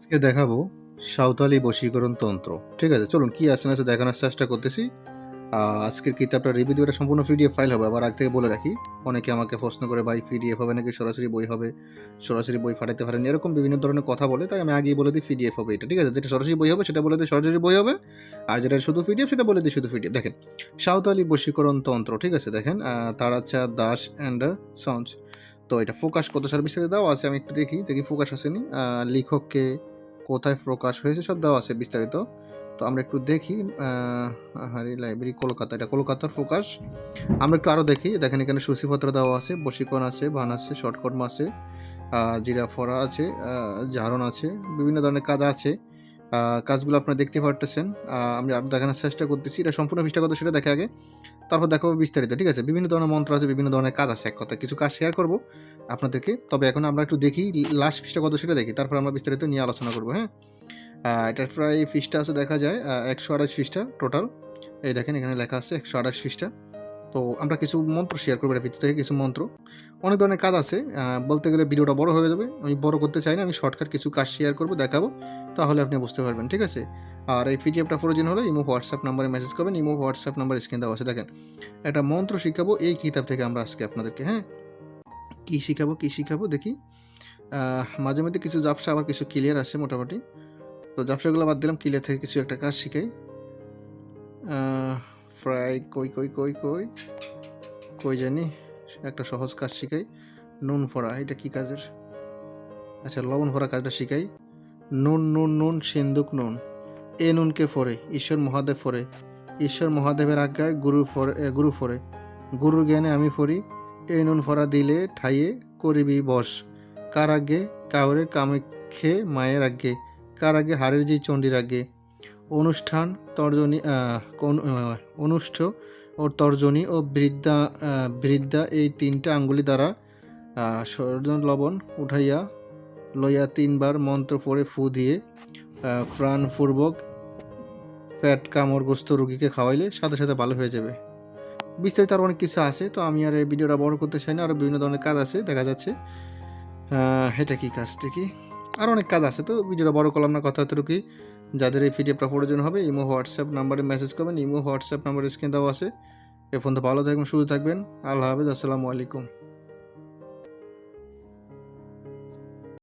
আজকে দেখাবো সাঁওতালি বশীকরণ তন্ত্র। ঠিক আছে? চলুন কি আছে না আছে দেখানোর চেষ্টা করতেছি। আজকের কিতাবটা রিভিউ দেব, এটা সম্পূর্ণ পিডিএফ ফাইল হবে। আবার আগ থেকে বলে রাখি, অনেকে আমাকে প্রশ্ন করে, "ভাই পিডিএফ হবে নাকি সরাসরি বই হবে? সরাসরি বই পাঠাইতে পারেন?" এরকম বিভিন্ন ধরনের কথা বলে। তাই আমি আগেই বলে দিই পিডিএফ হবে এটা। ঠিক আছে? যেটা সরাসরি বই হবে সেটা বলে দিই সরাসরি বই হবে। আর যেটা শুধু পিডিএফ সেটা বলে দিই শুধু পিডিএফ। দেখেন, সাঁওতালি বশীকরণ তন্ত্র। ঠিক আছে? দেখেন তারাচাঁদ দাস অ্যান্ড সন্স। তো এটা ফোকাস কত সালে বিস্তারিত দেওয়া আছে, আমি একটু দেখি ফোকাস আসেনি। লেখক কে, কোথায় প্রকাশ হয়েছে সব দেওয়া আছে বিস্তারিত। তো আমরা একটু দেখি। আহারে লাইব্রেরি কলকাতা, এটা কলকাতার ফোকাস। আমরা একটু আরও দেখি। দেখেন এখানে সূচিপত্র দেওয়া আছে, বশীকরণ আছে, ভান আছে, শর্টকট আছে, জিরাফড়া আছে, জারণ আছে, বিভিন্ন ধরনের কাজ আছে। কাজগুলো আপনারা দেখতে পারতেছেন। আমি আরও দেখানোর চেষ্টা করতেছি। এটা সম্পূর্ণ পৃষ্ঠা কত সেটা দেখে আগে, তারপর দেখাবো বিস্তারিত। ঠিক আছে? বিভিন্ন ধরনের মন্ত্র আছে, বিভিন্ন ধরনের কাজ আছে। এক কথায় কিছু কাজ শেয়ার করব আপনাদেরকে। তবে এখন আমরা একটু দেখি লাস্ট পৃষ্ঠা কত সেটা দেখি। তারপর আমরা বিস্তারিত নিয়ে আলোচনা করব, হ্যাঁ? এটার প্রায় পৃষ্ঠা আছে দেখা যায় ১২৮ পৃষ্ঠা টোটাল। এই দেখেন এখানে লেখা আছে ১২৮ পৃষ্ঠা। তো আমরা কিছু মন্ত্র শেয়ার করবো এর ভিতর থেকে কিছু মন্ত্র। অনেক ধরনের কাজ আছে। বলতে গেলে ভিডিওটা বড় হয়ে যাবে। আমি বড় করতে চাই না। আমি শর্টকাট কিছু কাজ শেয়ার করব, দেখাবো। তাহলে আপনি বুঝতে পারবেন। ঠিক আছে? আর এই পিডিএফটা প্রয়োজন হলে ইমো, হোয়াটসঅ্যাপ নাম্বারে মেসেজ করবেন। ইমো, হোয়াটসঅ্যাপ নাম্বার স্ক্রিনে দেওয়া আছে। দেখেন, একটা মন্ত্র শিখাবো এই কিতাব থেকে আমরা আজকে আপনাদেরকে, হ্যাঁ? কি শিখাবো দেখি। মাঝে মধ্যে কিছু ঝাপসা আবার কিছু ক্লিয়ার আছে মোটামুটি। তো ঝাপসাগুলো বাদ দিলাম, ক্লিয়ার থেকে কিছু একটা কাজ শিখাই। ফ্রাই কই জানি একটা সহজ কাজ শিখাই। নুন ফোড়া, এটা কি কাজের? আচ্ছা, লবণ ফোড়া কাজটা শিখাই। নুন সিন্দুক নুন, এ নুনকে ফোরে ঈশ্বর মহাদেব ফোরে, ঈশ্বর মহাদেবের আজ্ঞায় গুরু ফোরে, গুরুর জ্ঞানে আমি ফরি, এ নুন ফোড়া দিলে ঠাইয়ে করিবি বস, কার আজ্ঞে কাউরে কামাক্ষে মায়ের আজ্ঞে, কার আগে হারের জি চণ্ডীর আজ্ঞে, অনুষ্ঠান তর্জনী অনুষ্ঠ ও তর্জনী ও বৃদ্ধা এই তিনটা আঙ্গুলি দ্বারা সর্জন লবণ উঠাইয়া লইয়া ৩ বার মন্ত্র পড়ে ফু দিয়ে প্রাণপূর্বক পেট কামড়গ্রস্ত রোগীকে খাওয়াইলে সাথে সাথে ভালো হয়ে যাবে। বিস্তারিত আরও অনেক কিছু আছে। তো আমি আর এই ভিডিওটা বড় করতে চাই না। আরও বিভিন্ন ধরনের কাজ আছে দেখা যাচ্ছে। এটা কি কাজ দেখি, আরও অনেক কাজ আছে। তো ভিডিওটা বড় করলাম না, কথা এতটুকুই। যাদের এই পিডিএফটা প্রয়োজন হবে ইমো, হোয়াটসঅ্যাপ নাম্বারে মেসেজ করবেন। ইমো, হোয়াটসঅ্যাপ নাম্বার স্ক্রিনে দেওয়া আছে। এ পর্যন্ত ভালো থাকবেন, সুস্থ থাকবেন। আল্লাহ হাফেজ, আসসালামু আলাইকুম।